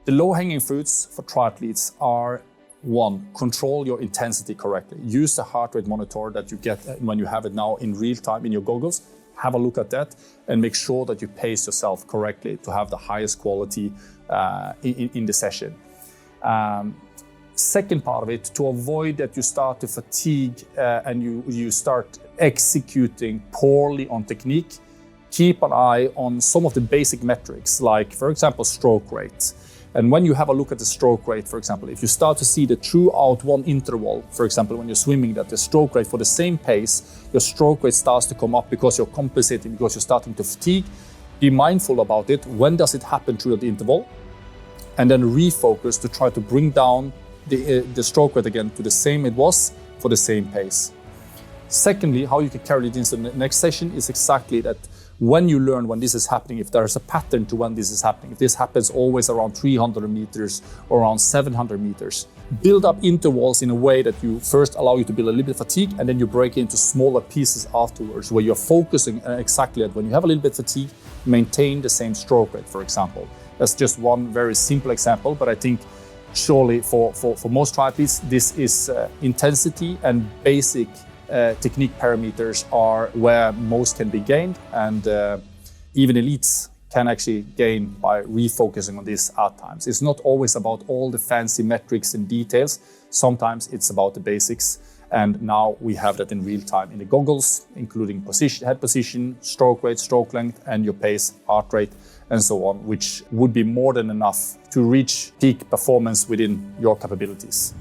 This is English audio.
The low-hanging fruits for triathletes are: one, control your intensity correctly. Use the heart rate monitor that you get when you have it now in real time in your goggles. Have a look at that and make sure that you pace yourself correctly to have the highest quality in the session. Second part of it, to avoid that you start to fatigue and you start executing poorly on technique, keep an eye on some of the basic metrics, like, for example, stroke rate. And when you have a look at the stroke rate, for example, if you start to see that throughout one interval, for example, when you're swimming, that the stroke rate for the same pace, your stroke rate starts to come up because you're compensating, because you're starting to fatigue, be mindful about it. When does it happen throughout the interval? And then refocus to try to bring down the stroke rate again to the same it was for the same pace. Secondly, how you can carry it into the next session is exactly that. When you learn when this is happening, if there's a pattern to when this is happening, if this happens always around 300 meters or around 700 meters, build up intervals in a way that you first allow you to build a little bit of fatigue, and then you break it into smaller pieces afterwards, where you're focusing exactly at when you have a little bit of fatigue, maintain the same stroke rate, for example. That's just one very simple example, but I think surely for most triathletes, this is intensity and basic technique parameters are where most can be gained, and even elites can actually gain by refocusing on this at times. It's not always about all the fancy metrics and details. Sometimes it's about the basics, and now we have that in real time in the goggles, including position, head position, stroke rate, stroke length, and your pace, heart rate, and so on, which would be more than enough to reach peak performance within your capabilities.